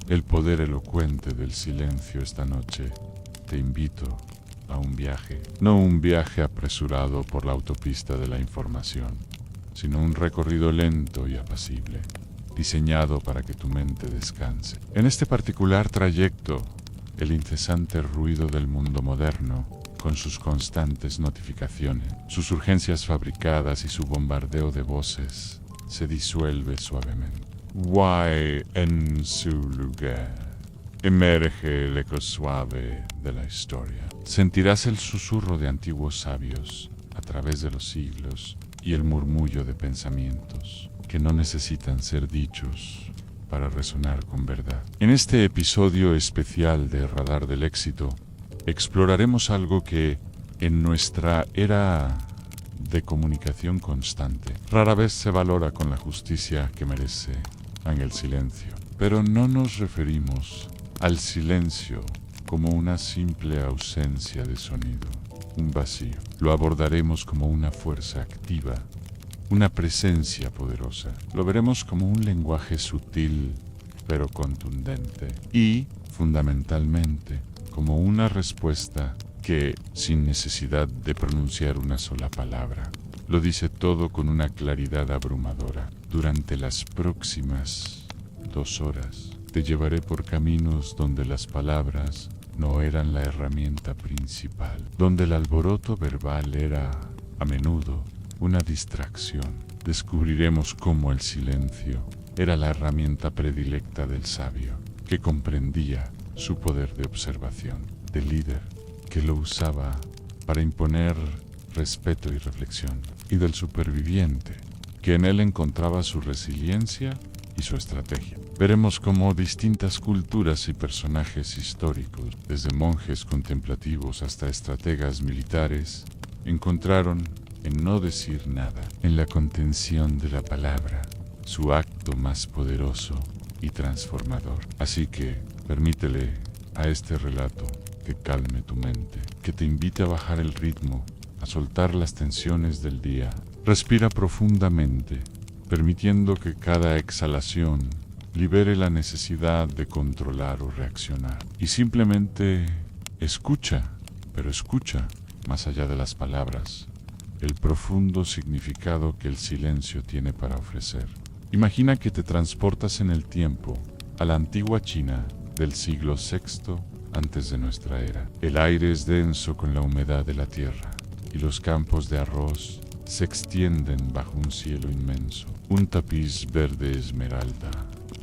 el poder elocuente del silencio esta noche, te invito a un viaje, no un viaje apresurado por la autopista de la información, sino un recorrido lento y apacible, diseñado para que tu mente descanse. En este particular trayecto, el incesante ruido del mundo moderno, con sus constantes notificaciones, sus urgencias fabricadas y su bombardeo de voces, se disuelve suavemente. Guay en su lugar. Emerge el eco suave de la historia. Sentirás el susurro de antiguos sabios a través de los siglos y el murmullo de pensamientos que no necesitan ser dichos para resonar con verdad. En este episodio especial de Radar del Éxito, exploraremos algo que en nuestra era de comunicación constante rara vez se valora con la justicia que merece en el silencio. Pero no nos referimos al silencio como una simple ausencia de sonido, un vacío. Lo abordaremos como una fuerza activa, una presencia poderosa. Lo veremos como un lenguaje sutil pero contundente y, fundamentalmente, como una respuesta que, sin necesidad de pronunciar una sola palabra, lo dice todo con una claridad abrumadora. Durante las próximas 2 horas, te llevaré por caminos donde las palabras no eran la herramienta principal, donde el alboroto verbal era, a menudo, una distracción. Descubriremos cómo el silencio era la herramienta predilecta del sabio, que comprendía su poder de observación, del líder, que lo usaba para imponer respeto y reflexión, y del superviviente, que en él encontraba su resiliencia y su estrategia. Veremos cómo distintas culturas y personajes históricos, desde monjes contemplativos hasta estrategas militares, encontraron en no decir nada, en la contención de la palabra, su acto más poderoso y transformador. Así que permítele a este relato que calme tu mente, que te invite a bajar el ritmo, a soltar las tensiones del día. Respira profundamente, permitiendo que cada exhalación libere la necesidad de controlar o reaccionar. Y simplemente escucha, pero escucha, más allá de las palabras, el profundo significado que el silencio tiene para ofrecer. Imagina que te transportas en el tiempo a la antigua China del siglo VI antes de nuestra era. El aire es denso con la humedad de la tierra y los campos de arroz se extienden bajo un cielo inmenso, un tapiz verde esmeralda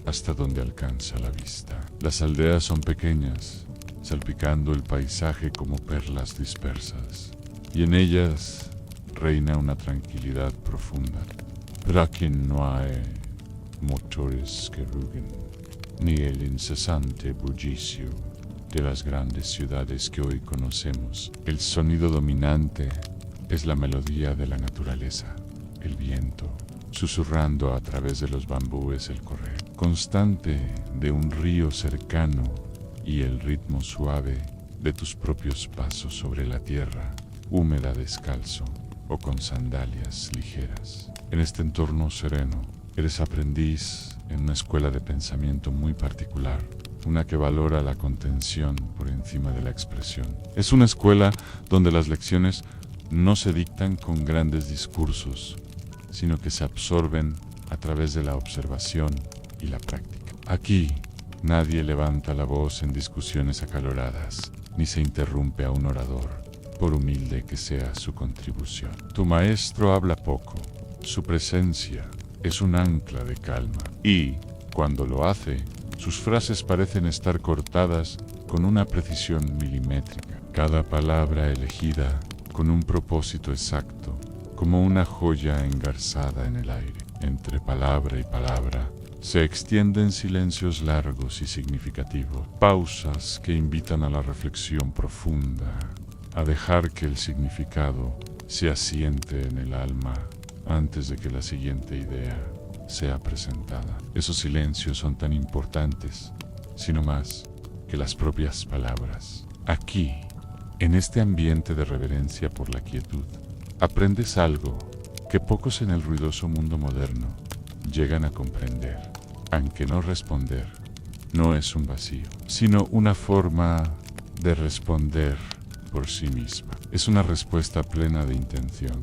hasta donde alcanza la vista. Las aldeas son pequeñas, salpicando el paisaje como perlas dispersas, y en ellas reina una tranquilidad profunda. Pero aquí no hay motores que ruguen, ni el incesante bullicio de las grandes ciudades que hoy conocemos. El sonido dominante es la melodía de la naturaleza, el viento, susurrando a través de los bambúes el correr constante de un río cercano y el ritmo suave de tus propios pasos sobre la tierra, húmeda descalzo o con sandalias ligeras. En este entorno sereno, eres aprendiz en una escuela de pensamiento muy particular, una que valora la contención por encima de la expresión. Es una escuela donde las lecciones no se dictan con grandes discursos, sino que se absorben a través de la observación y la práctica. Aquí, nadie levanta la voz en discusiones acaloradas, ni se interrumpe a un orador, por humilde que sea su contribución. Tu maestro habla poco, su presencia es un ancla de calma, y, cuando lo hace, sus frases parecen estar cortadas con una precisión milimétrica, cada palabra elegida con un propósito exacto, como una joya engarzada en el aire. Entre palabra y palabra se extienden silencios largos y significativos, pausas que invitan a la reflexión profunda, a dejar que el significado se asiente en el alma antes de que la siguiente idea sea presentada. Esos silencios son tan importantes, sino más, que las propias palabras. Aquí, en este ambiente de reverencia por la quietud, aprendes algo que pocos en el ruidoso mundo moderno llegan a comprender, aunque no responder, no es un vacío, sino una forma de responder por sí misma. Es una respuesta plena de intención,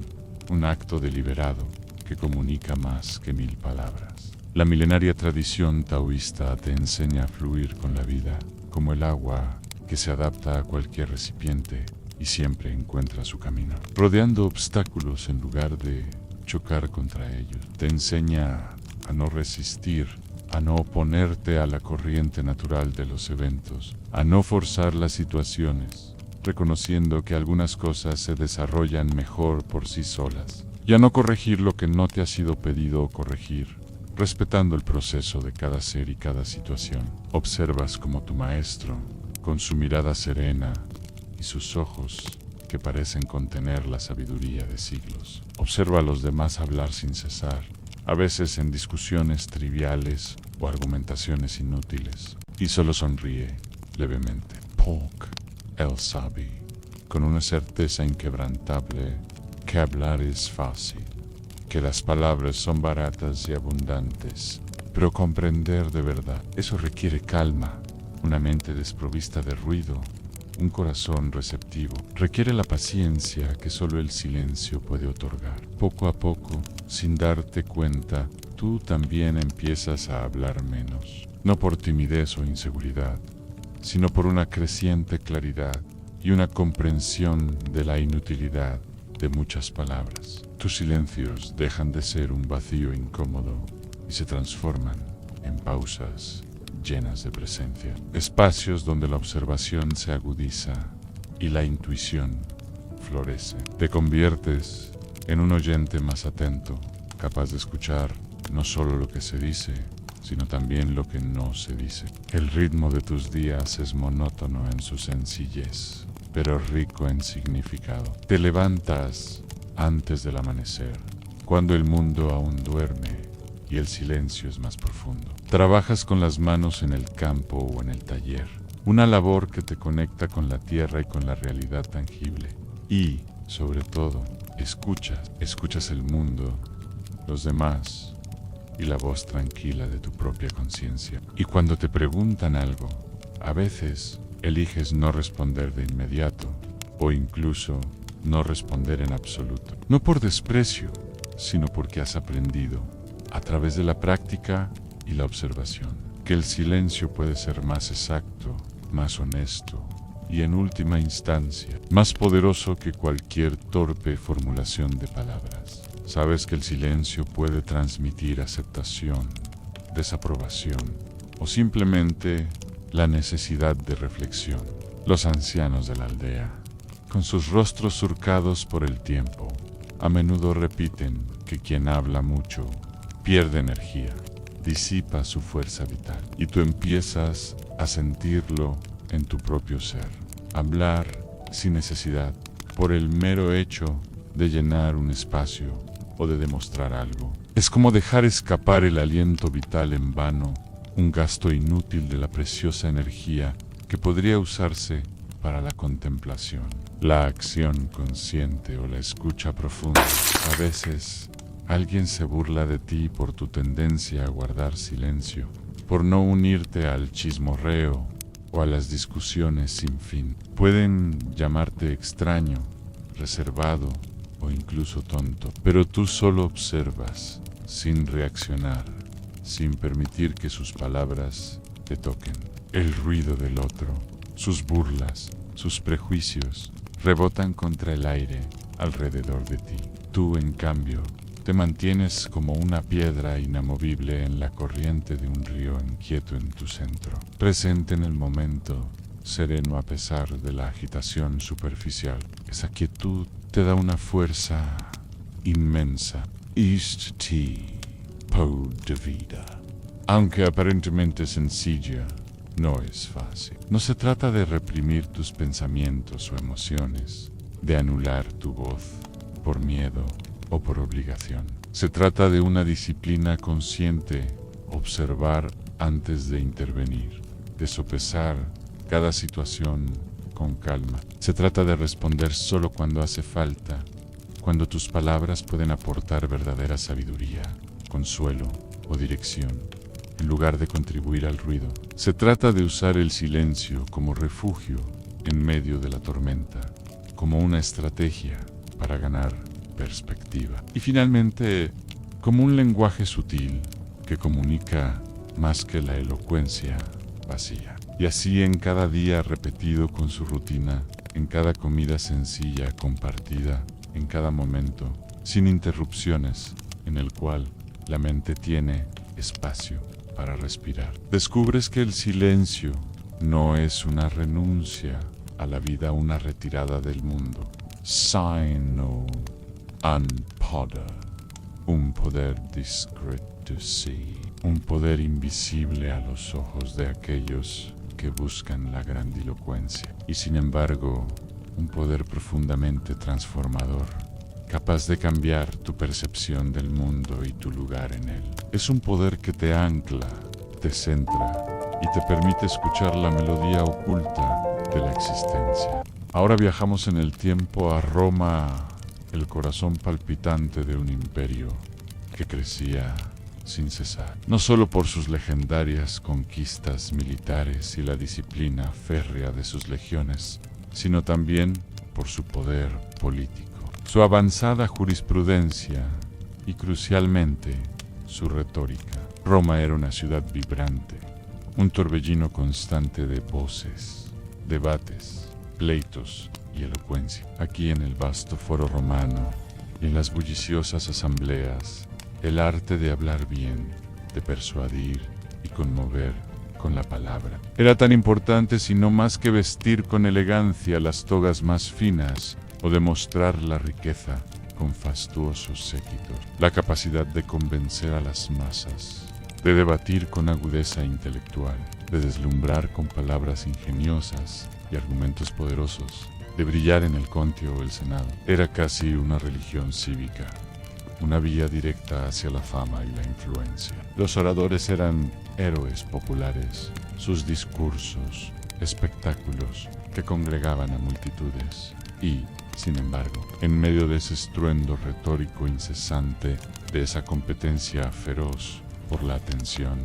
un acto deliberado que comunica más que 1000 palabras. La milenaria tradición taoísta te enseña a fluir con la vida, como el agua que se adapta a cualquier recipiente y siempre encuentra su camino, rodeando obstáculos en lugar de chocar contra ellos. Te enseña a no resistir, a no oponerte a la corriente natural de los eventos, a no forzar las situaciones, reconociendo que algunas cosas se desarrollan mejor por sí solas, y a no corregir lo que no te ha sido pedido corregir, respetando el proceso de cada ser y cada situación. Observas como tu maestro, con su mirada serena y sus ojos que parecen contener la sabiduría de siglos. Observa a los demás hablar sin cesar, a veces en discusiones triviales o argumentaciones inútiles, y solo sonríe levemente. Polk el Sabi, con una certeza inquebrantable que hablar es fácil, que las palabras son baratas y abundantes, pero comprender de verdad, eso requiere calma, una mente desprovista de ruido, un corazón receptivo. Requiere la paciencia que solo el silencio puede otorgar. Poco a poco, sin darte cuenta, tú también empiezas a hablar menos, no por timidez o inseguridad, sino por una creciente claridad y una comprensión de la inutilidad de muchas palabras. Tus silencios dejan de ser un vacío incómodo y se transforman en pausas llenas de presencia, espacios donde la observación se agudiza y la intuición florece. Te conviertes en un oyente más atento, capaz de escuchar no solo lo que se dice, sino también lo que no se dice. El ritmo de tus días es monótono en su sencillez, pero rico en significado. Te levantas antes del amanecer, cuando el mundo aún duerme y el silencio es más profundo. Trabajas con las manos en el campo o en el taller, una labor que te conecta con la tierra y con la realidad tangible. Y, sobre todo, escuchas el mundo, los demás y la voz tranquila de tu propia conciencia. Y cuando te preguntan algo, a veces eliges no responder de inmediato o incluso no responder en absoluto. No por desprecio, sino porque has aprendido, a través de la práctica y la observación, que el silencio puede ser más exacto, más honesto y en última instancia, más poderoso que cualquier torpe formulación de palabras. Sabes que el silencio puede transmitir aceptación, desaprobación o simplemente la necesidad de reflexión. Los ancianos de la aldea, con sus rostros surcados por el tiempo, a menudo repiten que quien habla mucho pierde energía, disipa su fuerza vital, y tú empiezas a sentirlo en tu propio ser. Hablar sin necesidad, por el mero hecho de llenar un espacio o de demostrar algo. Es como dejar escapar el aliento vital en vano, un gasto inútil de la preciosa energía que podría usarse para la contemplación, la acción consciente o la escucha profunda. A veces, alguien se burla de ti por tu tendencia a guardar silencio, por no unirte al chismorreo o a las discusiones sin fin. Pueden llamarte extraño, reservado o incluso tonto, pero tú solo observas, sin reaccionar, sin permitir que sus palabras te toquen. El ruido del otro, sus burlas, sus prejuicios, rebotan contra el aire alrededor de ti. Tú, en cambio, te mantienes como una piedra inamovible en la corriente de un río inquieto en tu centro, presente en el momento, sereno a pesar de la agitación superficial. Esa quietud te da una fuerza inmensa. Ist-ti po de vida. Aunque aparentemente sencilla, no es fácil. No se trata de reprimir tus pensamientos o emociones, de anular tu voz por miedo o por obligación. Se trata de una disciplina consciente, observar antes de intervenir, de sopesar cada situación con calma. Se trata de responder solo cuando hace falta, cuando tus palabras pueden aportar verdadera sabiduría, consuelo o dirección, en lugar de contribuir al ruido. Se trata de usar el silencio como refugio en medio de la tormenta, como una estrategia para ganar perspectiva. Y finalmente, como un lenguaje sutil que comunica más que la elocuencia vacía. Y así en cada día repetido con su rutina, en cada comida sencilla compartida, en cada momento, sin interrupciones, en el cual la mente tiene espacio para respirar. Descubres que el silencio no es una renuncia a la vida, una retirada del mundo. Sino un poder, un poder discreto, sí, un poder invisible a los ojos de aquellos que buscan la grandilocuencia, y sin embargo, un poder profundamente transformador, capaz de cambiar tu percepción del mundo y tu lugar en él. Es un poder que te ancla, te centra y te permite escuchar la melodía oculta de la existencia. Ahora viajamos en el tiempo a Roma, el corazón palpitante de un imperio que crecía sin cesar, no solo por sus legendarias conquistas militares y la disciplina férrea de sus legiones, sino también por su poder político, su avanzada jurisprudencia y, crucialmente, su retórica. Roma era una ciudad vibrante, un torbellino constante de voces, debates, pleitos y elocuencia. Aquí en el vasto foro romano y en las bulliciosas asambleas, el arte de hablar bien, de persuadir y conmover con la palabra era tan importante, si no más que vestir con elegancia las togas más finas o demostrar la riqueza con fastuosos séquitos. La capacidad de convencer a las masas, de debatir con agudeza intelectual, de deslumbrar con palabras ingeniosas y argumentos poderosos, de brillar en el Contio o el Senado, era casi una religión cívica, una vía directa hacia la fama y la influencia. Los oradores eran héroes populares, sus discursos, espectáculos que congregaban a multitudes y, sin embargo, en medio de ese estruendo retórico incesante, de esa competencia feroz por la atención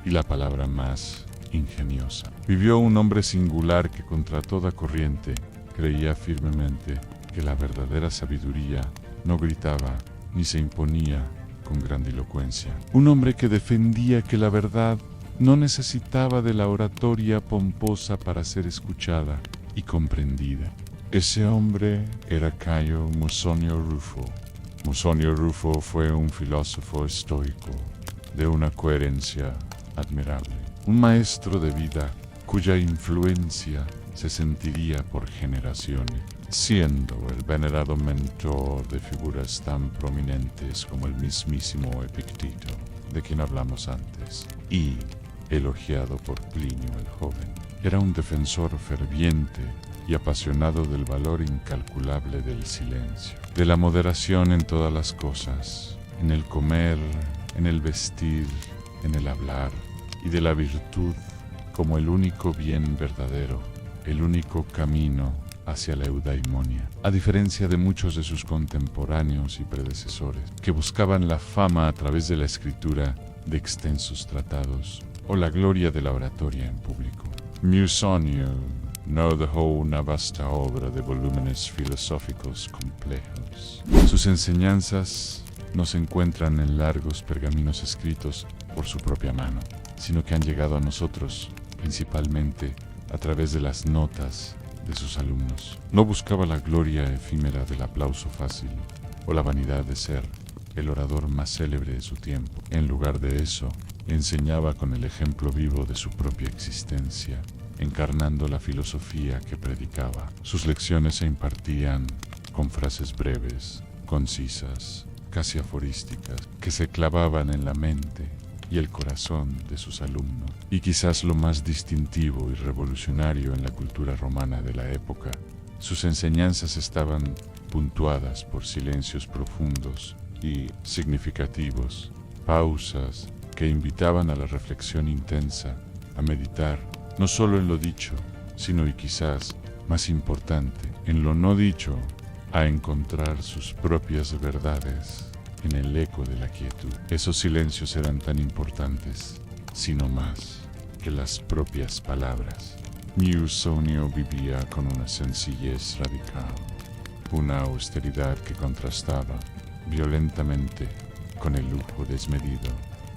y la palabra más ingeniosa, vivió un hombre singular que contra toda corriente creía firmemente que la verdadera sabiduría no gritaba ni se imponía con grandilocuencia. Un hombre que defendía que la verdad no necesitaba de la oratoria pomposa para ser escuchada y comprendida. Ese hombre era Cayo Musonio Rufo. Musonio Rufo fue un filósofo estoico de una coherencia admirable, un maestro de vida cuya influencia se sentiría por generaciones, siendo el venerado mentor de figuras tan prominentes como el mismísimo Epicteto, de quien hablamos antes, y elogiado por Plinio el Joven. Era un defensor ferviente y apasionado del valor incalculable del silencio, de la moderación en todas las cosas, en el comer, en el vestir, en el hablar, y de la virtud como el único bien verdadero, el único camino hacia la eudaimonia, a diferencia de muchos de sus contemporáneos y predecesores, que buscaban la fama a través de la escritura de extensos tratados o la gloria de la oratoria en público. Musonio no dejó una vasta obra de volúmenes filosóficos complejos. Sus enseñanzas no se encuentran en largos pergaminos escritos por su propia mano, sino que han llegado a nosotros principalmente a través de las notas de sus alumnos. No buscaba la gloria efímera del aplauso fácil o la vanidad de ser el orador más célebre de su tiempo. En lugar de eso, enseñaba con el ejemplo vivo de su propia existencia, encarnando la filosofía que predicaba. Sus lecciones se impartían con frases breves, concisas, casi aforísticas, que se clavaban en la mente y el corazón de sus alumnos. Y quizás lo más distintivo y revolucionario en la cultura romana de la época, sus enseñanzas estaban puntuadas por silencios profundos y significativos, pausas que invitaban a la reflexión intensa, a meditar no solo en lo dicho, sino y quizás más importante, en lo no dicho, a encontrar sus propias verdades en el eco de la quietud. Esos silencios eran tan importantes sino más que las propias palabras. Musonio vivía con una sencillez radical, una austeridad que contrastaba violentamente con el lujo desmedido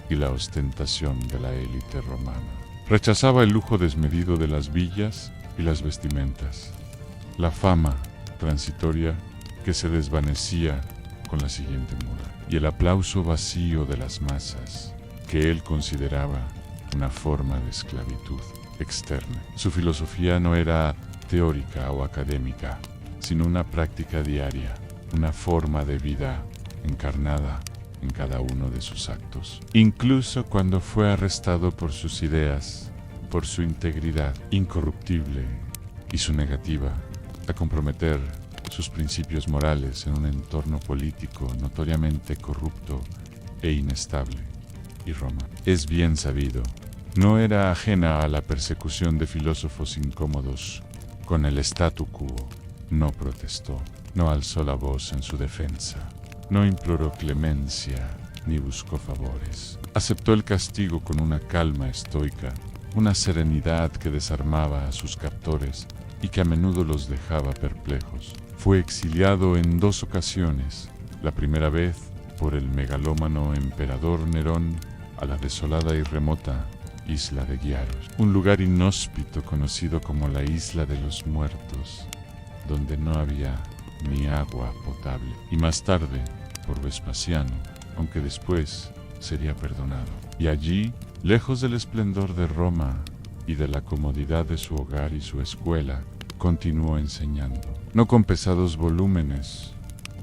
y la ostentación de la élite romana. Rechazaba el lujo desmedido de las villas y las vestimentas, la fama transitoria que se desvanecía con la siguiente moda, y el aplauso vacío de las masas, que él consideraba una forma de esclavitud externa. Su filosofía no era teórica o académica, sino una práctica diaria, una forma de vida encarnada en cada uno de sus actos. Incluso cuando fue arrestado por sus ideas, por su integridad incorruptible y su negativa a comprometer sus principios morales en un entorno político notoriamente corrupto e inestable, y Roma, es bien sabido, no era ajena a la persecución de filósofos incómodos con el statu quo. No protestó, no alzó la voz en su defensa, no imploró clemencia ni buscó favores. Aceptó el castigo con una calma estoica, una serenidad que desarmaba a sus captores y que a menudo los dejaba perplejos. Fue exiliado en 2 ocasiones, la primera vez por el megalómano emperador Nerón a la desolada y remota isla de Giaros, un lugar inhóspito conocido como la Isla de los Muertos, donde no había ni agua potable, y más tarde por Vespasiano, aunque después sería perdonado. Y allí, lejos del esplendor de Roma y de la comodidad de su hogar y su escuela, continuó enseñando, no con pesados volúmenes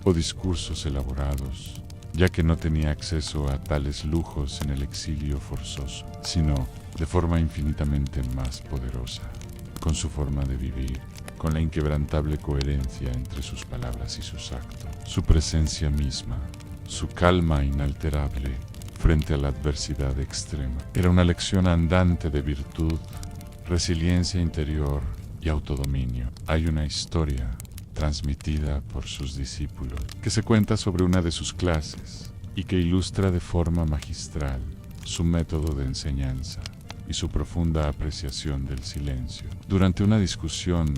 o discursos elaborados, ya que no tenía acceso a tales lujos en el exilio forzoso, sino de forma infinitamente más poderosa, con su forma de vivir, con la inquebrantable coherencia entre sus palabras y sus actos, su presencia misma, su calma inalterable frente a la adversidad extrema. Era una lección andante de virtud, resiliencia interior y autodominio. Hay una historia transmitida por sus discípulos que se cuenta sobre una de sus clases y que ilustra de forma magistral su método de enseñanza y su profunda apreciación del silencio. Durante una discusión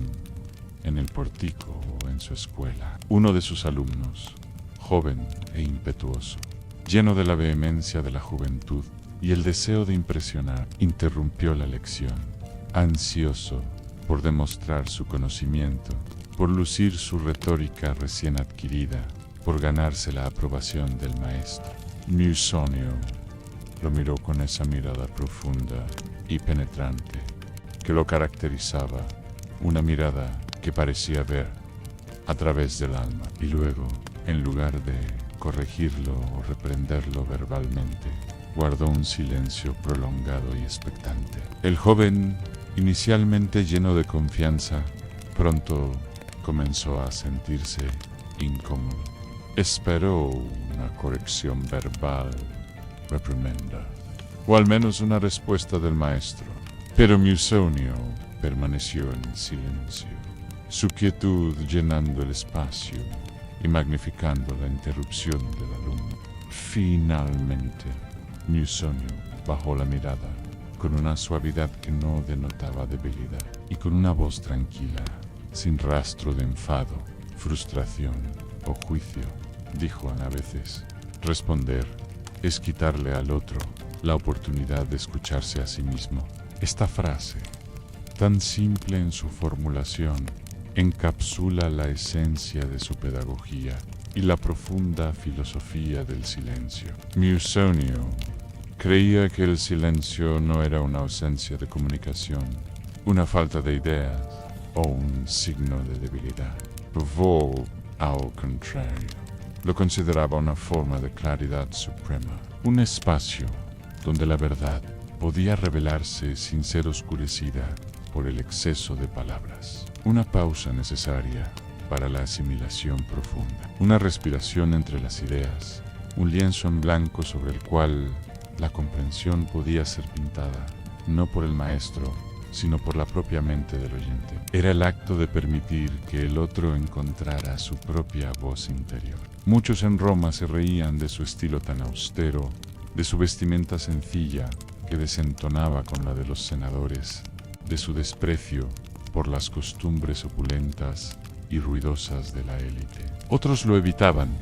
en el pórtico o en su escuela, uno de sus alumnos, joven e impetuoso, lleno de la vehemencia de la juventud y el deseo de impresionar, interrumpió la lección, ansioso por demostrar su conocimiento, por lucir su retórica recién adquirida, por ganarse la aprobación del maestro. Musonio lo miró con esa mirada profunda y penetrante que lo caracterizaba, una mirada que parecía ver a través del alma, y luego, en lugar de corregirlo o reprenderlo verbalmente, guardó un silencio prolongado y expectante. El joven, inicialmente lleno de confianza, pronto comenzó a sentirse incómodo. Esperó una corrección verbal, reprimenda, o al menos una respuesta del maestro, pero Musonio permaneció en silencio, su quietud llenando el espacio y magnificando la interrupción del alumno. Finalmente, Musonio bajó la mirada con una suavidad que no denotaba debilidad y con una voz tranquila, sin rastro de enfado, frustración o juicio, dijo a veces: responder es quitarle al otro la oportunidad de escucharse a sí mismo. Esta frase, tan simple en su formulación, encapsula la esencia de su pedagogía y la profunda filosofía del silencio. Musonio creía que el silencio no era una ausencia de comunicación, una falta de ideas o un signo de debilidad. Vogue, al contrario, lo consideraba una forma de claridad suprema, un espacio donde la verdad podía revelarse sin ser oscurecida por el exceso de palabras. Una pausa necesaria para la asimilación profunda, una respiración entre las ideas, un lienzo en blanco sobre el cual la comprensión podía ser pintada, no por el maestro, sino por la propia mente del oyente. Era el acto de permitir que el otro encontrara su propia voz interior. Muchos en Roma se reían de su estilo tan austero, de su vestimenta sencilla, que desentonaba con la de los senadores, de su desprecio por las costumbres opulentas y ruidosas de la élite. Otros lo evitaban,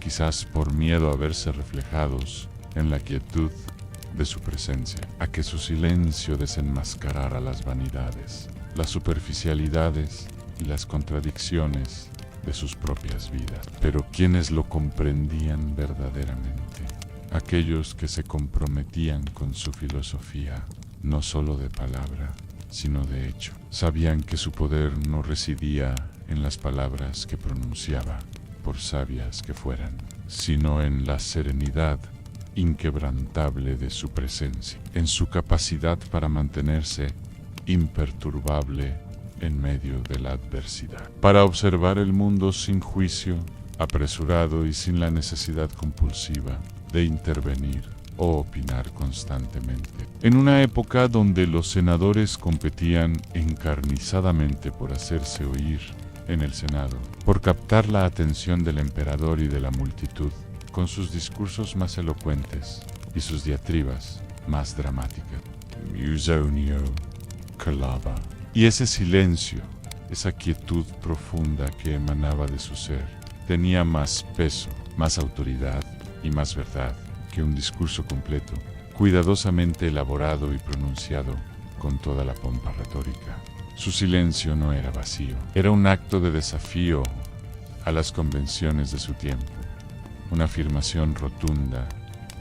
quizás por miedo a verse reflejados en la quietud de su presencia, a que su silencio desenmascarara las vanidades, las superficialidades y las contradicciones de sus propias vidas. Pero quienes lo comprendían verdaderamente, aquellos que se comprometían con su filosofía, no solo de palabra, sino de hecho, sabían que su poder no residía en las palabras que pronunciaba, por sabias que fueran, sino en la serenidad inquebrantable de su presencia, en su capacidad para mantenerse imperturbable en medio de la adversidad, para observar el mundo sin juicio, apresurado y sin la necesidad compulsiva de intervenir o opinar constantemente. En una época donde los senadores competían encarnizadamente por hacerse oír en el Senado, por captar la atención del emperador y de la multitud, con sus discursos más elocuentes y sus diatribas más dramáticas. Musonio calaba. Y ese silencio, esa quietud profunda que emanaba de su ser, tenía más peso, más autoridad y más verdad que un discurso completo, cuidadosamente elaborado y pronunciado con toda la pompa retórica. Su silencio no era vacío, era un acto de desafío a las convenciones de su tiempo, una afirmación rotunda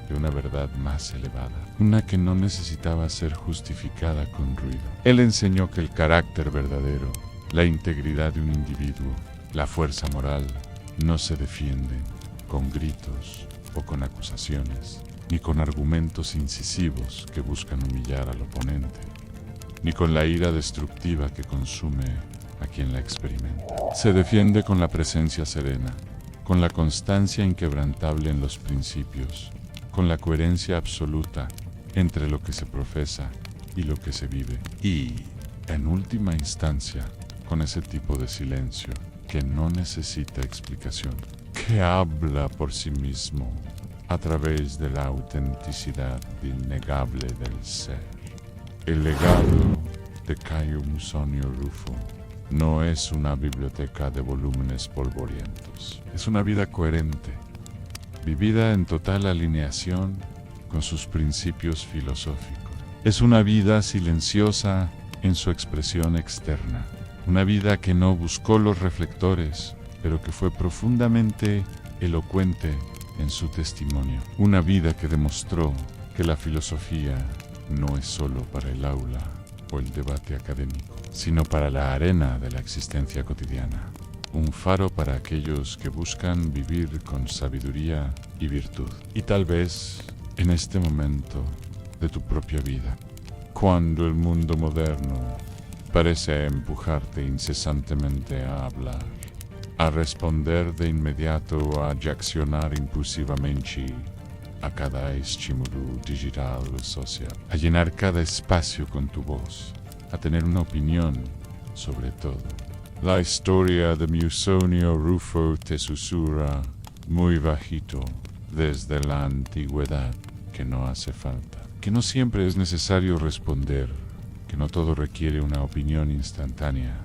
de una verdad más elevada, una que no necesitaba ser justificada con ruido. Él enseñó que el carácter verdadero, la integridad de un individuo, la fuerza moral, no se defienden con gritos o con acusaciones, ni con argumentos incisivos que buscan humillar al oponente, ni con la ira destructiva que consume a quien la experimenta. Se defiende con la presencia serena, con la constancia inquebrantable en los principios, con la coherencia absoluta entre lo que se profesa y lo que se vive, y, en última instancia, con ese tipo de silencio que no necesita explicación, que habla por sí mismo a través de la autenticidad innegable del ser. El legado de Cayo Musonio Rufo no es una biblioteca de volúmenes polvorientos, es una vida coherente, vivida en total alineación con sus principios filosóficos. Es una vida silenciosa en su expresión externa, una vida que no buscó los reflectores, pero que fue profundamente elocuente en su testimonio. Una vida que demostró que la filosofía no es solo para el aula o el debate académico, sino para la arena de la existencia cotidiana. Un faro para aquellos que buscan vivir con sabiduría y virtud. Y tal vez en este momento de tu propia vida, cuando el mundo moderno parece empujarte incesantemente a hablar, a responder de inmediato o a reaccionar impulsivamente a cada estímulo digital o social, a llenar cada espacio con tu voz, a tener una opinión sobre todo. La historia de Musonio Rufo te susurra muy bajito desde la antigüedad que no hace falta, que no siempre es necesario responder, que no todo requiere una opinión instantánea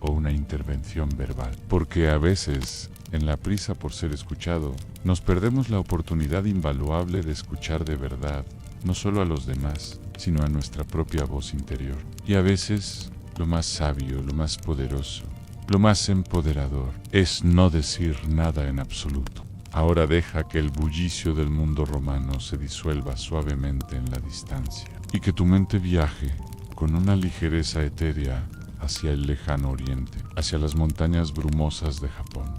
o una intervención verbal, porque a veces, en la prisa por ser escuchado, nos perdemos la oportunidad invaluable de escuchar de verdad, no solo a los demás, sino a nuestra propia voz interior. Y a veces, lo más sabio, lo más poderoso, lo más empoderador, es no decir nada en absoluto. Ahora deja que el bullicio del mundo romano se disuelva suavemente en la distancia, y que tu mente viaje con una ligereza etérea hacia el lejano oriente, hacia las montañas brumosas de Japón,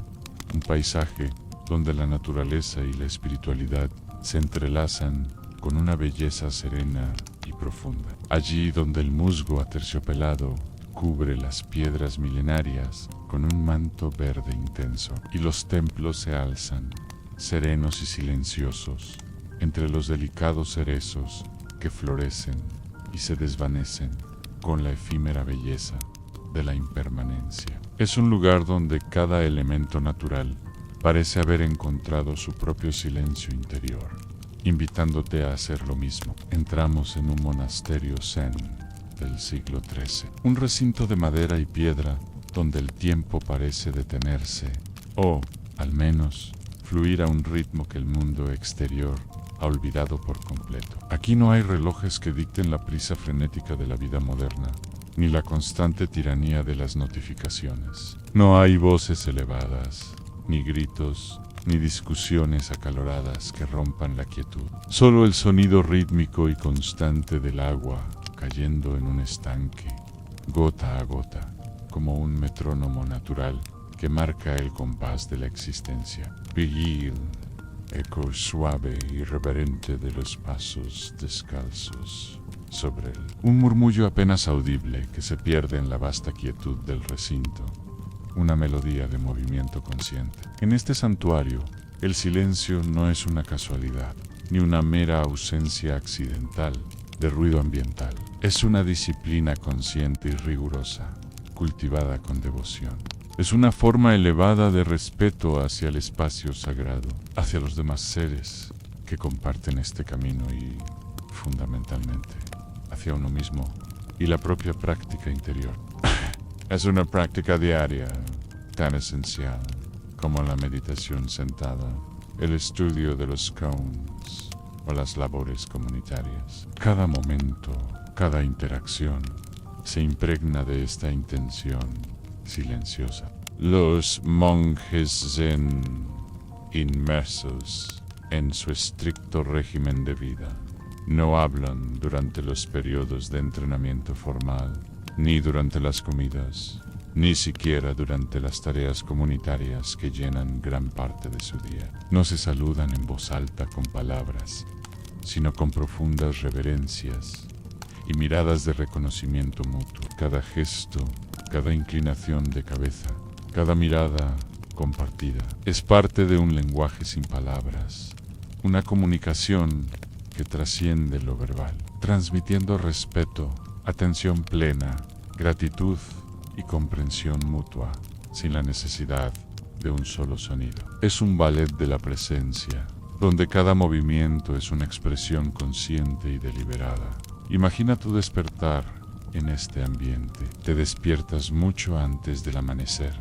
un paisaje donde la naturaleza y la espiritualidad se entrelazan con una belleza serena y profunda. Allí donde el musgo aterciopelado cubre las piedras milenarias con un manto verde intenso, y los templos se alzan, serenos y silenciosos, entre los delicados cerezos que florecen y se desvanecen con la efímera belleza de la impermanencia. Es un lugar donde cada elemento natural parece haber encontrado su propio silencio interior, invitándote a hacer lo mismo. Entramos en un monasterio zen del siglo XIII, un recinto de madera y piedra donde el tiempo parece detenerse, o, al menos, fluir a un ritmo que el mundo exterior ha olvidado por completo. Aquí no hay relojes que dicten la prisa frenética de la vida moderna, ni la constante tiranía de las notificaciones. No hay voces elevadas, ni gritos, ni discusiones acaloradas que rompan la quietud. Solo el sonido rítmico y constante del agua cayendo en un estanque, gota a gota, como un metrónomo natural que marca el compás de la existencia. Vigil, eco suave y reverente de los pasos descalzos sobre él. Un murmullo apenas audible que se pierde en la vasta quietud del recinto. Una melodía de movimiento consciente. En este santuario, el silencio no es una casualidad, ni una mera ausencia accidental de ruido ambiental. Es una disciplina consciente y rigurosa, cultivada con devoción. Es una forma elevada de respeto hacia el espacio sagrado, hacia los demás seres que comparten este camino y, fundamentalmente, hacia uno mismo y la propia práctica interior. Es una práctica diaria, tan esencial como la meditación sentada, el estudio de los koans o las labores comunitarias. Cada momento, cada interacción, se impregna de esta intención silenciosa. Los monjes zen, inmersos en su estricto régimen de vida, no hablan durante los periodos de entrenamiento formal, ni durante las comidas, ni siquiera durante las tareas comunitarias que llenan gran parte de su día. No se saludan en voz alta con palabras, sino con profundas reverencias y miradas de reconocimiento mutuo. Cada gesto, cada inclinación de cabeza, cada mirada compartida es parte de un lenguaje sin palabras, una comunicación que trasciende lo verbal, transmitiendo respeto, atención plena, gratitud y comprensión mutua, sin la necesidad de un solo sonido. Es un ballet de la presencia, donde cada movimiento es una expresión consciente y deliberada. Imagina tu despertar en este ambiente. Te despiertas mucho antes del amanecer,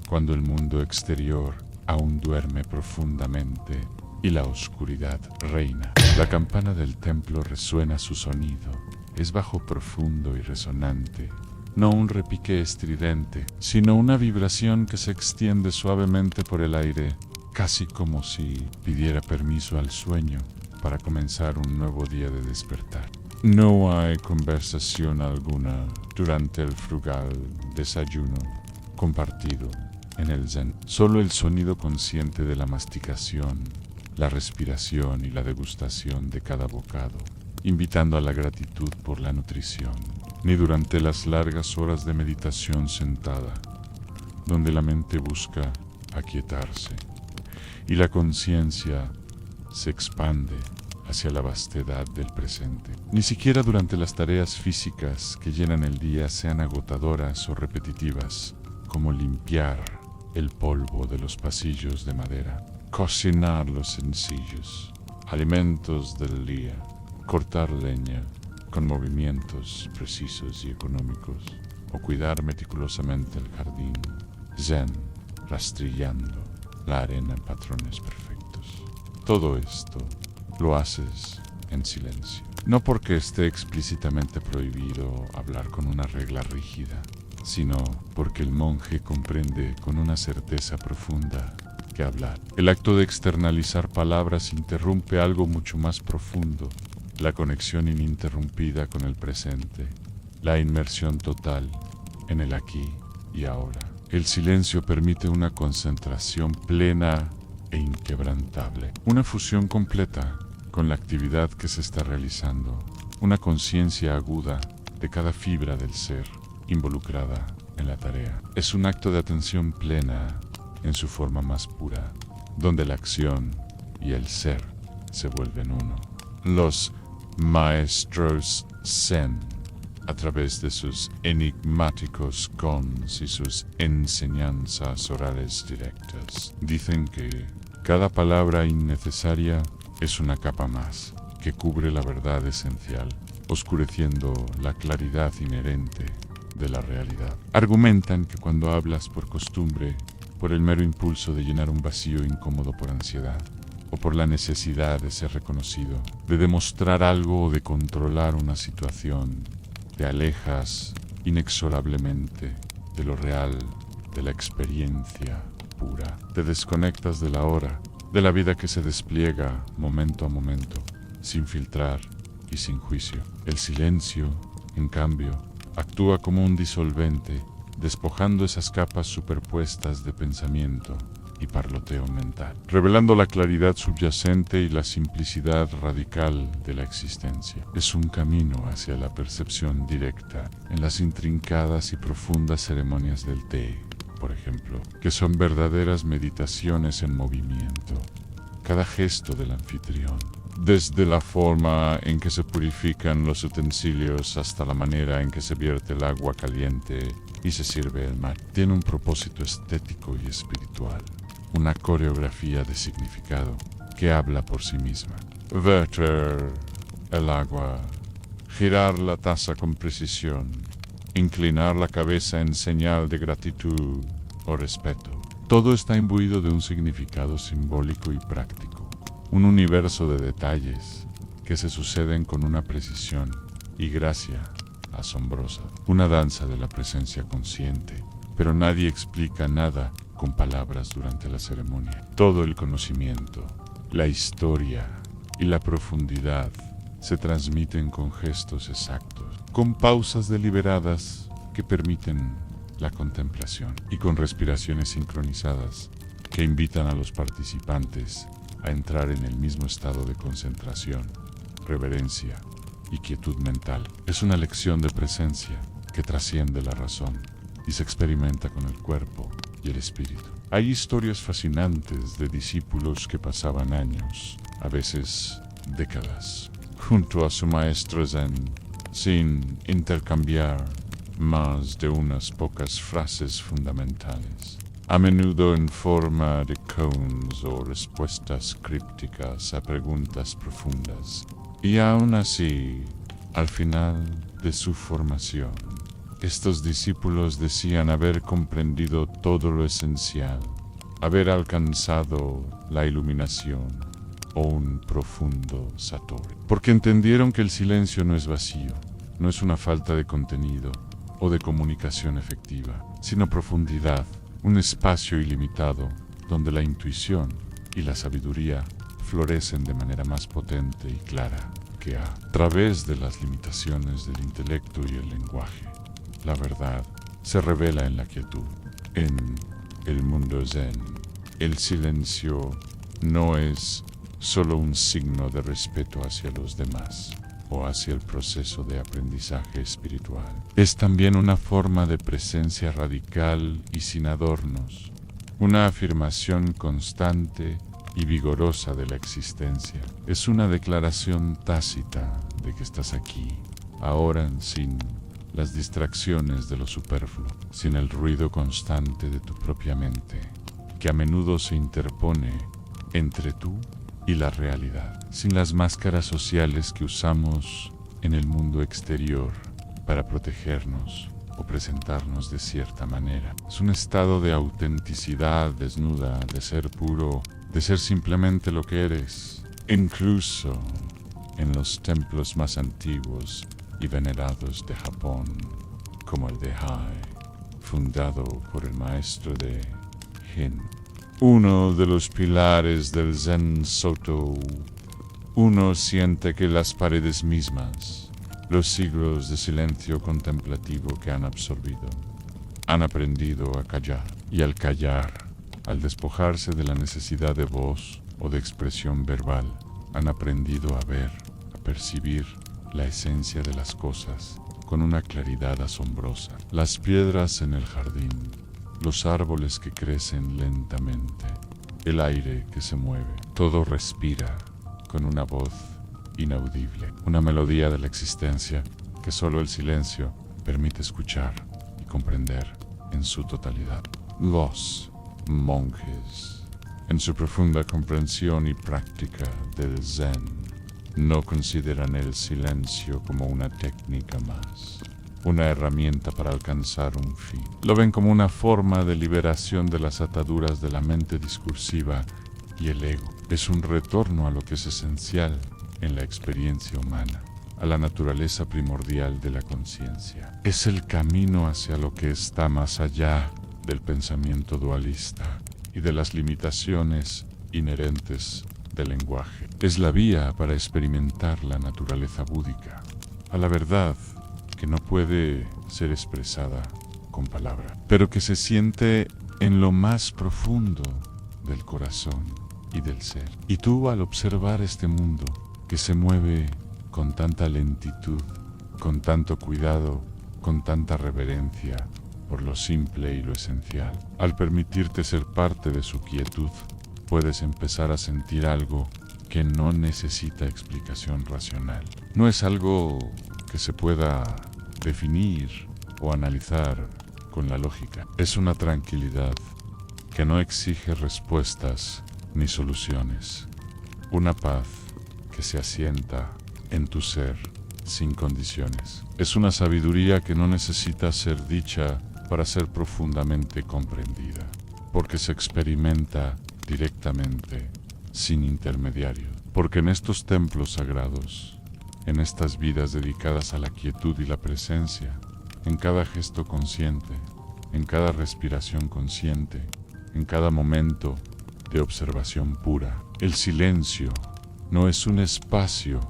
cuando el mundo exterior aún duerme profundamente y la oscuridad reina. La campana del templo resuena su sonido. Es bajo, profundo y resonante. No un repique estridente, sino una vibración que se extiende suavemente por el aire, casi como si pidiera permiso al sueño para comenzar un nuevo día de despertar. No hay conversación alguna durante el frugal desayuno compartido en el zen. Solo el sonido consciente de la masticación, la respiración y la degustación de cada bocado, invitando a la gratitud por la nutrición. Ni durante las largas horas de meditación sentada, donde la mente busca aquietarse y la conciencia se expande hacia la vastedad del presente. Ni siquiera durante las tareas físicas que llenan el día, sean agotadoras o repetitivas, como limpiar el polvo de los pasillos de madera, cocinar los sencillos alimentos del día, cortar leña con movimientos precisos y económicos, o cuidar meticulosamente el jardín, zen, rastrillando la arena en patrones perfectos. Todo esto lo haces en silencio, no porque esté explícitamente prohibido hablar con una regla rígida, sino porque el monje comprende con una certeza profunda que hablar. El acto de externalizar palabras interrumpe algo mucho más profundo, la conexión ininterrumpida con el presente, la inmersión total en el aquí y ahora. El silencio permite una concentración plena e inquebrantable, una fusión completa con la actividad que se está realizando, una conciencia aguda de cada fibra del ser involucrada en la tarea. Es un acto de atención plena en su forma más pura, donde la acción y el ser se vuelven uno. Los maestros zen, a través de sus enigmáticos koans y sus enseñanzas orales directas, dicen que cada palabra innecesaria es una capa más que cubre la verdad esencial, oscureciendo la claridad inherente de la realidad. Argumentan que cuando hablas por costumbre, por el mero impulso de llenar un vacío incómodo por ansiedad, o por la necesidad de ser reconocido, de demostrar algo o de controlar una situación, te alejas inexorablemente de lo real, de la experiencia pura. Te desconectas de la hora, de la vida que se despliega momento a momento, sin filtrar y sin juicio. El silencio, en cambio, actúa como un disolvente, despojando esas capas superpuestas de pensamiento y parloteo mental, revelando la claridad subyacente y la simplicidad radical de la existencia. Es un camino hacia la percepción directa en las intrincadas y profundas ceremonias del té, por ejemplo, que son verdaderas meditaciones en movimiento. Cada gesto del anfitrión, desde la forma en que se purifican los utensilios hasta la manera en que se vierte el agua caliente y se sirve el mate, tiene un propósito estético y espiritual, una coreografía de significado que habla por sí misma. Verter el agua, girar la taza con precisión, inclinar la cabeza en señal de gratitud o respeto. Todo está imbuido de un significado simbólico y práctico, un universo de detalles que se suceden con una precisión y gracia asombrosa, una danza de la presencia consciente, pero nadie explica nada con palabras durante la ceremonia. Todo el conocimiento, la historia y la profundidad se transmiten con gestos exactos, con pausas deliberadas que permiten la contemplación y con respiraciones sincronizadas que invitan a los participantes a entrar en el mismo estado de concentración, reverencia y quietud mental. Es una lección de presencia que trasciende la razón y se experimenta con el cuerpo y el espíritu. Hay historias fascinantes de discípulos que pasaban años, a veces décadas, junto a su maestro Zen, sin intercambiar más de unas pocas frases fundamentales, a menudo en forma de koans o respuestas crípticas a preguntas profundas. Y aún así, al final de su formación, estos discípulos decían haber comprendido todo lo esencial, haber alcanzado la iluminación o un profundo satori, porque entendieron que el silencio no es vacío, no es una falta de contenido o de comunicación efectiva, sino profundidad, un espacio ilimitado donde la intuición y la sabiduría florecen de manera más potente y clara que a través de las limitaciones del intelecto y el lenguaje. La verdad se revela en la quietud. En el mundo zen, el silencio no es solo un signo de respeto hacia los demás o hacia el proceso de aprendizaje espiritual. Es también una forma de presencia radical y sin adornos, una afirmación constante y vigorosa de la existencia. Es una declaración tácita de que estás aquí, ahora, sin las distracciones de lo superfluo, sin el ruido constante de tu propia mente, que a menudo se interpone entre tú y la realidad, sin las máscaras sociales que usamos en el mundo exterior para protegernos o presentarnos de cierta manera. Es un estado de autenticidad desnuda, de ser puro, de ser simplemente lo que eres. Incluso en los templos más antiguos y venerados de Japón, como el de Hai, fundado por el maestro de Hin, uno de los pilares del Zen Soto, uno siente que las paredes mismas, los siglos de silencio contemplativo que han absorbido, han aprendido a callar, y al callar, al despojarse de la necesidad de voz o de expresión verbal, han aprendido a ver, a percibir la esencia de las cosas con una claridad asombrosa. Las piedras en el jardín, los árboles que crecen lentamente, el aire que se mueve, todo respira con una voz inaudible, una melodía de la existencia que solo el silencio permite escuchar y comprender en su totalidad. Los monjes en su profunda comprensión y práctica del Zen, no consideran el silencio como una técnica más, una herramienta para alcanzar un fin. Lo ven como una forma de liberación de las ataduras de la mente discursiva y el ego. Es un retorno a lo que es esencial en la experiencia humana, a la naturaleza primordial de la conciencia. Es el camino hacia lo que está más allá del pensamiento dualista y de las limitaciones inherentes del lenguaje. Es la vía para experimentar la naturaleza búdica, a la verdad que no puede ser expresada con palabras, pero que se siente en lo más profundo del corazón y del ser. Y tú, al observar este mundo que se mueve con tanta lentitud, con tanto cuidado, con tanta reverencia por lo simple y lo esencial, al permitirte ser parte de su quietud, puedes empezar a sentir algo que no necesita explicación racional. No es algo que se pueda definir o analizar con la lógica. Es una tranquilidad que no exige respuestas ni soluciones. Una paz que se asienta en tu ser sin condiciones. Es una sabiduría que no necesita ser dicha para ser profundamente comprendida, porque se experimenta directamente, sin intermediario. Porque en estos templos sagrados, en estas vidas dedicadas a la quietud y la presencia, en cada gesto consciente, en cada respiración consciente, en cada momento de observación pura, el silencio no es un espacio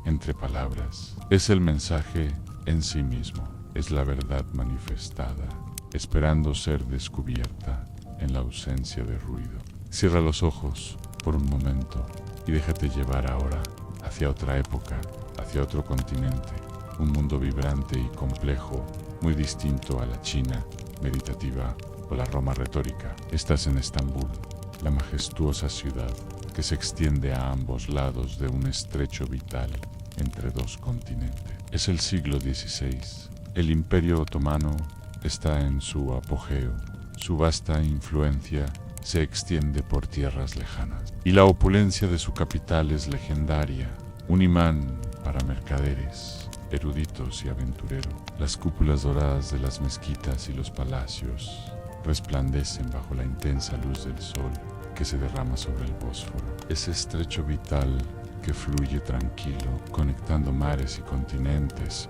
entre palabras, es el mensaje en sí mismo, es la verdad manifestada, esperando ser descubierta en la ausencia de ruido. Cierra los ojos por un momento y déjate llevar ahora hacia otra época, hacia otro continente, un mundo vibrante y complejo, muy distinto a la China meditativa o la Roma retórica. Estás en Estambul, la majestuosa ciudad que se extiende a ambos lados de un estrecho vital entre dos continentes. Es el siglo XVI. El Imperio Otomano está en su apogeo. Su vasta influencia se extiende por tierras lejanas. Y la opulencia de su capital es legendaria, un imán para mercaderes, eruditos y aventureros. Las cúpulas doradas de las mezquitas y los palacios resplandecen bajo la intensa luz del sol que se derrama sobre el Bósforo. Ese estrecho vital que fluye tranquilo, conectando mares y continentes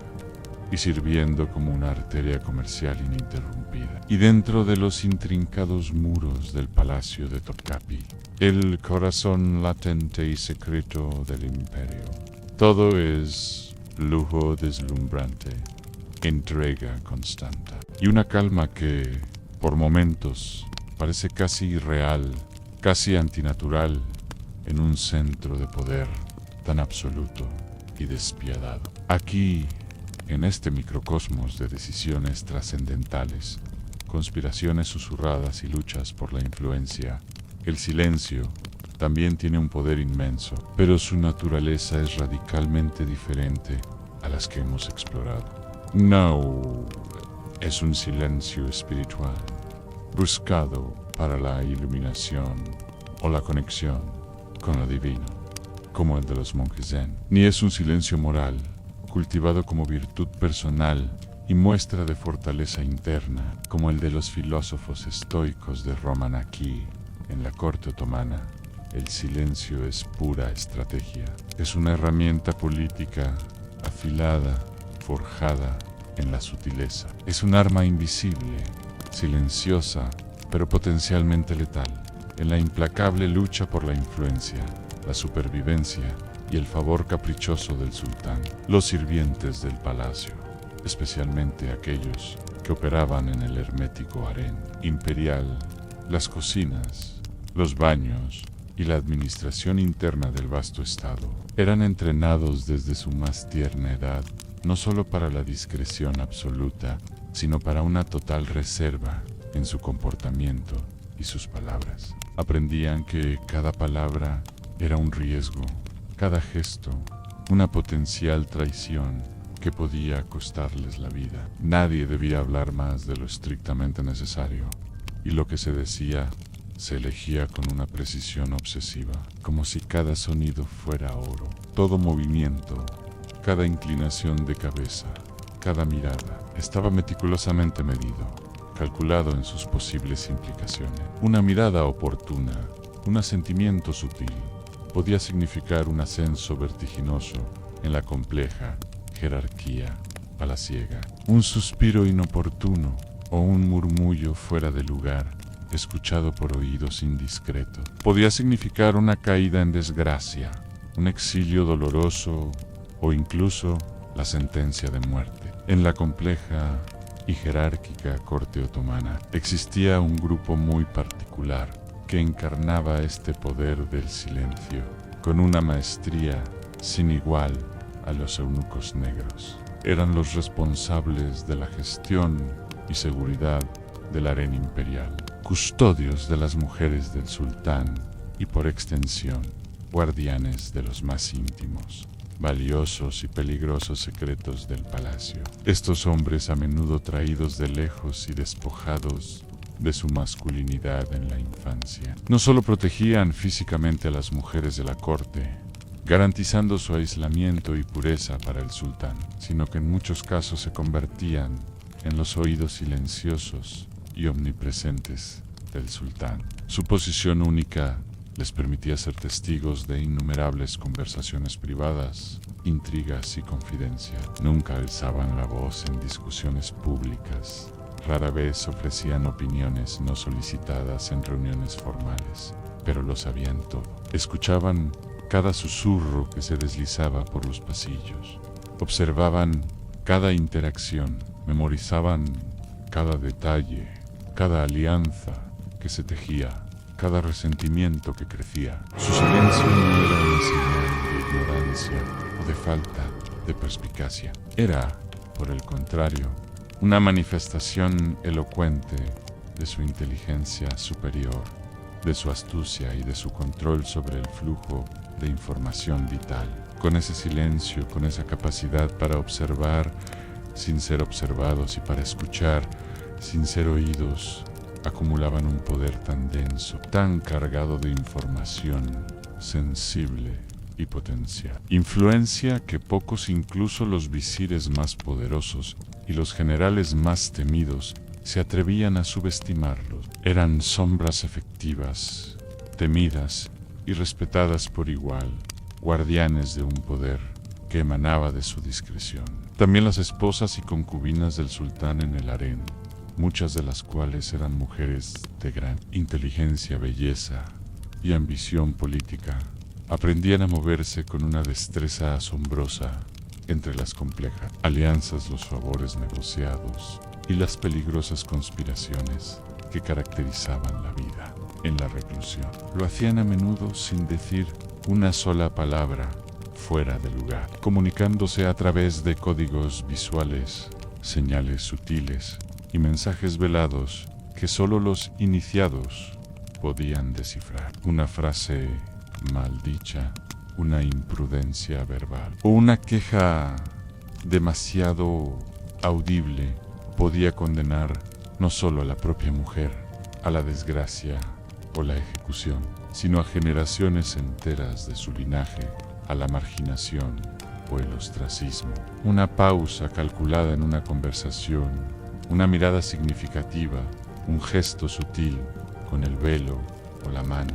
y sirviendo como una arteria comercial ininterrumpida. Y dentro de los intrincados muros del palacio de Topkapi, el corazón latente y secreto del imperio. Todo es lujo deslumbrante, entrega constante y una calma que, por momentos, parece casi irreal, casi antinatural en un centro de poder tan absoluto y despiadado. Aquí, en este microcosmos de decisiones trascendentales, conspiraciones susurradas y luchas por la influencia, el silencio también tiene un poder inmenso, pero su naturaleza es radicalmente diferente a las que hemos explorado. No es un silencio espiritual, buscado para la iluminación o la conexión con lo divino, como el de los monjes zen, ni es un silencio moral, cultivado como virtud personal y muestra de fortaleza interna, como el de los filósofos estoicos de Romanaki en la corte otomana. El silencio es pura estrategia, es una herramienta política afilada, forjada en la sutileza. Es un arma invisible, silenciosa, pero potencialmente letal, en la implacable lucha por la influencia, la supervivencia y el favor caprichoso del sultán. Los sirvientes del palacio, especialmente aquellos que operaban en el hermético harén imperial, las cocinas, los baños y la administración interna del vasto estado, eran entrenados desde su más tierna edad, no solo para la discreción absoluta, sino para una total reserva en su comportamiento y sus palabras. Aprendían que cada palabra era un riesgo, cada gesto una potencial traición que podía costarles la vida. Nadie debía hablar más de lo estrictamente necesario, y lo que se decía se elegía con una precisión obsesiva, como si cada sonido fuera oro. Todo movimiento, cada inclinación de cabeza, cada mirada, estaba meticulosamente medido, calculado en sus posibles implicaciones. Una mirada oportuna, un asentimiento sutil, podía significar un ascenso vertiginoso en la compleja jerarquía palaciega. Un suspiro inoportuno o un murmullo fuera de lugar, escuchado por oídos indiscretos, podía significar una caída en desgracia, un exilio doloroso o incluso la sentencia de muerte. En la compleja y jerárquica corte otomana existía un grupo muy particular que encarnaba este poder del silencio con una maestría sin igual a los eunucos negros. Eran los responsables de la gestión y seguridad del harén imperial, custodios de las mujeres del sultán y por extensión, guardianes de los más íntimos, valiosos y peligrosos secretos del palacio. Estos hombres, a menudo traídos de lejos y despojados de su masculinidad en la infancia, no solo protegían físicamente a las mujeres de la corte, garantizando su aislamiento y pureza para el sultán, sino que en muchos casos se convertían en los oídos silenciosos y omnipresentes del sultán. Su posición única les permitía ser testigos de innumerables conversaciones privadas, intrigas y confidencias. Nunca alzaban la voz en discusiones públicas. Rara vez ofrecían opiniones no solicitadas en reuniones formales, pero lo sabían todo. Escuchaban cada susurro que se deslizaba por los pasillos. Observaban cada interacción, memorizaban cada detalle, cada alianza que se tejía, cada resentimiento que crecía. Su silencio no era una señal de ignorancia o de falta de perspicacia. Era, por el contrario, una manifestación elocuente de su inteligencia superior, de su astucia y de su control sobre el flujo de información vital. Con ese silencio, con esa capacidad para observar sin ser observados y para escuchar sin ser oídos, acumulaban un poder tan denso, tan cargado de información sensible y potencial. Influencia que pocos, incluso los visires más poderosos y los generales más temidos, se atrevían a subestimarlos. Eran sombras efectivas, temidas y respetadas por igual, guardianes de un poder que emanaba de su discreción. También las esposas y concubinas del sultán en el harén, muchas de las cuales eran mujeres de gran inteligencia, belleza y ambición política, aprendían a moverse con una destreza asombrosa entre las complejas alianzas, los favores negociados y las peligrosas conspiraciones que caracterizaban la vida en la reclusión. Lo hacían a menudo sin decir una sola palabra fuera de lugar, comunicándose a través de códigos visuales, señales sutiles y mensajes velados que solo los iniciados podían descifrar. Una frase maldicha, una imprudencia verbal o una queja demasiado audible podía condenar no solo a la propia mujer a la desgracia o la ejecución, sino a generaciones enteras de su linaje a la marginación o el ostracismo. Una pausa calculada en una conversación, una mirada significativa, un gesto sutil con el velo o la mano,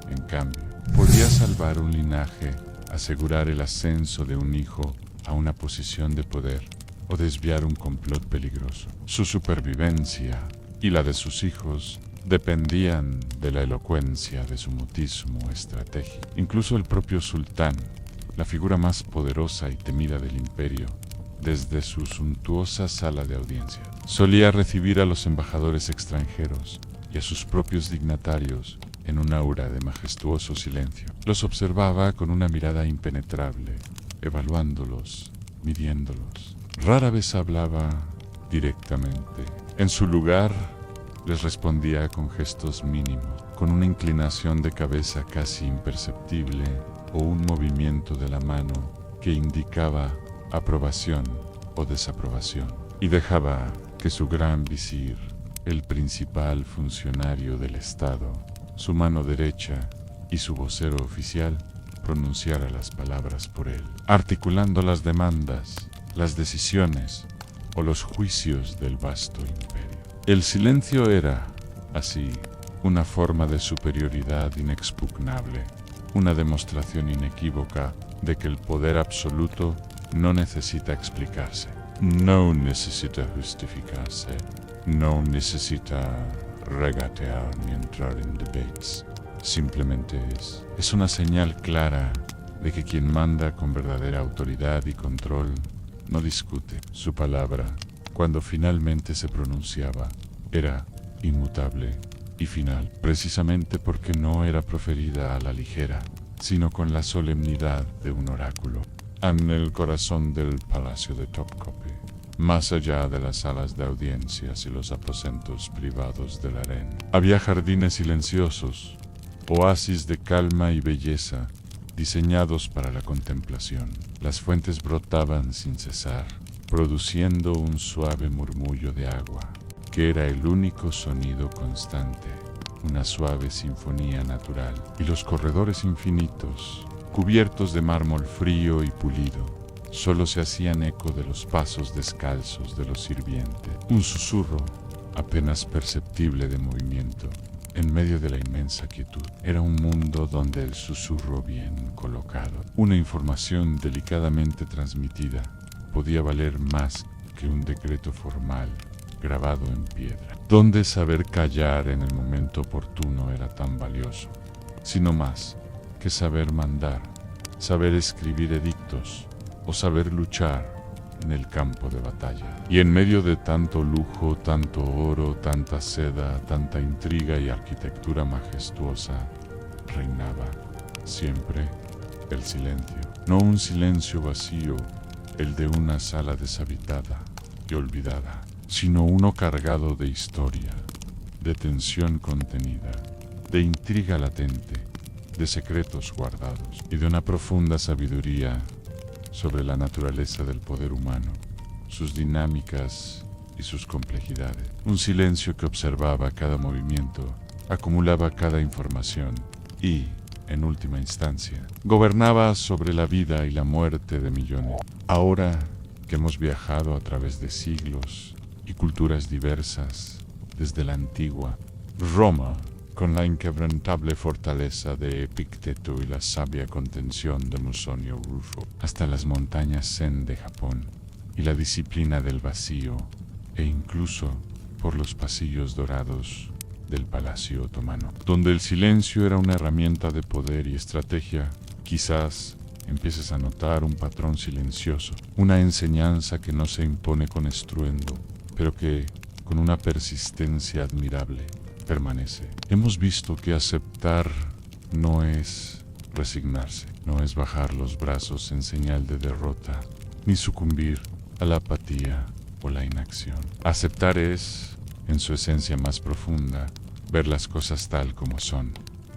en cambio, podía salvar un linaje, asegurar el ascenso de un hijo a una posición de poder o desviar un complot peligroso. Su supervivencia y la de sus hijos dependían de la elocuencia de su mutismo estratégico. Incluso el propio sultán, la figura más poderosa y temida del imperio, desde su suntuosa sala de audiencia, solía recibir a los embajadores extranjeros y a sus propios dignatarios en un aura de majestuoso silencio. Los observaba con una mirada impenetrable, evaluándolos, midiéndolos. Rara vez hablaba directamente. En su lugar, les respondía con gestos mínimos, con una inclinación de cabeza casi imperceptible o un movimiento de la mano que indicaba aprobación o desaprobación, y dejaba que su gran visir, el principal funcionario del Estado, su mano derecha y su vocero oficial pronunciara las palabras por él, articulando las demandas, las decisiones o los juicios del vasto imperio. El silencio era, así, una forma de superioridad inexpugnable, una demostración inequívoca de que el poder absoluto no necesita explicarse, no necesita justificarse, no necesita regatear ni entrar en debates. Simplemente es una señal clara de que quien manda con verdadera autoridad y control no discute. Su palabra, cuando finalmente se pronunciaba, era inmutable y final, precisamente porque no era proferida a la ligera, sino con la solemnidad de un oráculo. En el corazón del palacio de Topkapi, más allá de las salas de audiencias y los aposentos privados del harén, había jardines silenciosos, oasis de calma y belleza, diseñados para la contemplación. Las fuentes brotaban sin cesar, produciendo un suave murmullo de agua, que era el único sonido constante, una suave sinfonía natural, y los corredores infinitos, cubiertos de mármol frío y pulido, solo se hacían eco de los pasos descalzos de los sirvientes, un susurro apenas perceptible de movimiento, en medio de la inmensa quietud. Era un mundo donde el susurro bien colocado, una información delicadamente transmitida, podía valer más que un decreto formal grabado en piedra, donde saber callar en el momento oportuno era tan valioso, sino más que saber mandar, saber escribir edictos o saber luchar en el campo de batalla. Y en medio de tanto lujo, tanto oro, tanta seda, tanta intriga y arquitectura majestuosa, reinaba siempre el silencio. No un silencio vacío, el de una sala deshabitada y olvidada, sino uno cargado de historia, de tensión contenida, de intriga latente, de secretos guardados y de una profunda sabiduría sobre la naturaleza del poder humano, sus dinámicas y sus complejidades. Un silencio que observaba cada movimiento, acumulaba cada información y, en última instancia, gobernaba sobre la vida y la muerte de millones. Ahora que hemos viajado a través de siglos y culturas diversas, desde la antigua Roma, con la inquebrantable fortaleza de Epicteto y la sabia contención de Musonio Rufo, hasta las montañas Zen de Japón y la disciplina del vacío, e incluso por los pasillos dorados del Palacio Otomano, donde el silencio era una herramienta de poder y estrategia. Quizás empieces a notar un patrón silencioso, una enseñanza que no se impone con estruendo, pero que, con una persistencia admirable, permanece. Hemos visto que aceptar no es resignarse, no es bajar los brazos en señal de derrota, ni sucumbir a la apatía o la inacción. Aceptar es, en su esencia más profunda, ver las cosas tal como son,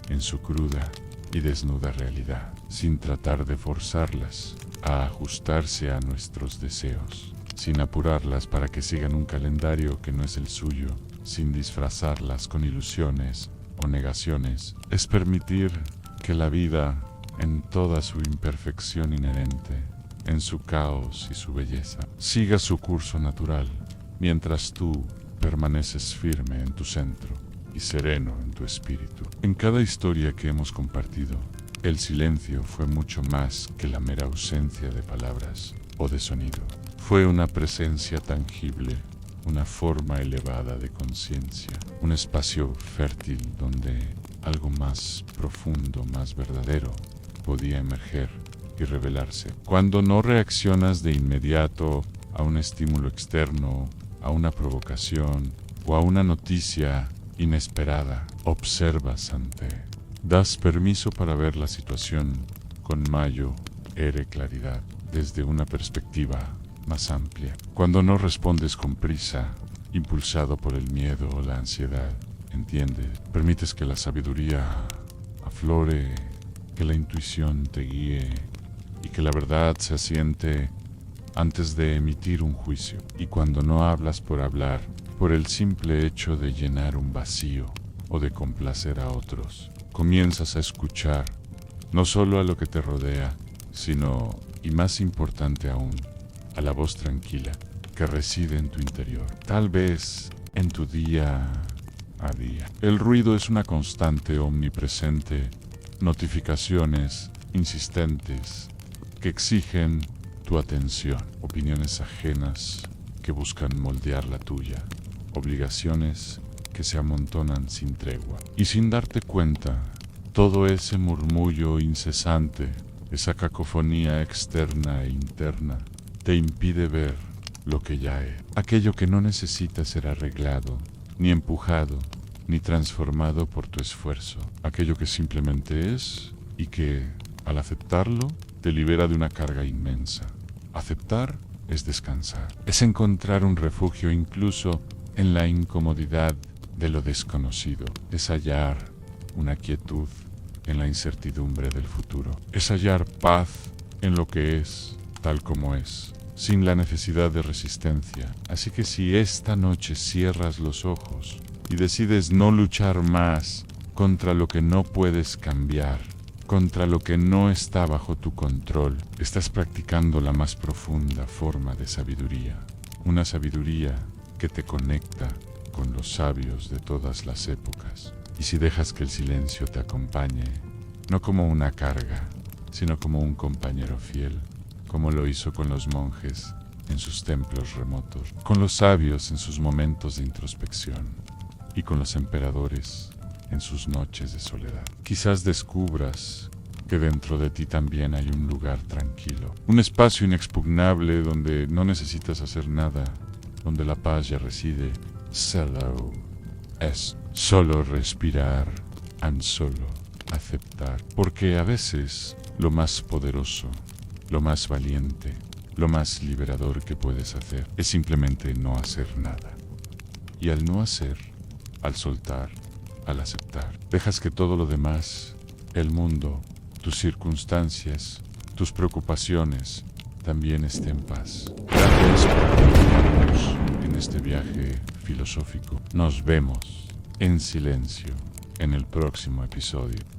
en su cruda y desnuda realidad, sin tratar de forzarlas a ajustarse a nuestros deseos, sin apurarlas para que sigan un calendario que no es el suyo, sin disfrazarlas con ilusiones o negaciones. Es permitir que la vida, en toda su imperfección inherente, en su caos y su belleza, siga su curso natural, mientras tú permaneces firme en tu centro y sereno en tu espíritu. En cada historia que hemos compartido, el silencio fue mucho más que la mera ausencia de palabras o de sonido. Fue una presencia tangible, una forma elevada de conciencia, un espacio fértil donde algo más profundo, más verdadero, podía emerger y revelarse. Cuando no reaccionas de inmediato a un estímulo externo, a una provocación o a una noticia inesperada, observas ante, das permiso para ver la situación con mayor claridad, desde una perspectiva más amplia. Cuando no respondes con prisa, impulsado por el miedo o la ansiedad, entiende, permites que la sabiduría aflore, que la intuición te guíe y que la verdad se asiente antes de emitir un juicio. Y cuando no hablas por hablar, por el simple hecho de llenar un vacío, o de complacer a otros. Comienzas a escuchar no solo a lo que te rodea, sino, y más importante aún, a la voz tranquila que reside en tu interior, tal vez en tu día a día. El ruido es una constante omnipresente, notificaciones insistentes que exigen tu atención, opiniones ajenas que buscan moldear la tuya, obligaciones que se amontonan sin tregua. Y sin darte cuenta, todo ese murmullo incesante, esa cacofonía externa e interna, te impide ver lo que ya es, aquello que no necesita ser arreglado, ni empujado, ni transformado por tu esfuerzo, aquello que simplemente es y que, al aceptarlo, te libera de una carga inmensa. Aceptar es descansar, es encontrar un refugio incluso en la incomodidad de lo desconocido, es hallar una quietud en la incertidumbre del futuro, es hallar paz en lo que es, tal como es, sin la necesidad de resistencia. Así que si esta noche cierras los ojos y decides no luchar más contra lo que no puedes cambiar, contra lo que no está bajo tu control, estás practicando la más profunda forma de sabiduría, una sabiduría que te conecta con los sabios de todas las épocas. Y si dejas que el silencio te acompañe, no como una carga, sino como un compañero fiel, como lo hizo con los monjes en sus templos remotos, con los sabios en sus momentos de introspección y con los emperadores en sus noches de soledad. Quizás descubras que dentro de ti también hay un lugar tranquilo, un espacio inexpugnable donde no necesitas hacer nada, donde la paz ya reside. Solo es solo respirar, and solo aceptar, porque a veces lo más poderoso, lo más valiente, lo más liberador que puedes hacer es simplemente no hacer nada. Y al no hacer, al soltar, al aceptar, dejas que todo lo demás, el mundo, tus circunstancias, tus preocupaciones, también esté en paz. Gracias por acompañarnos en este viaje filosófico. Nos vemos en silencio en el próximo episodio.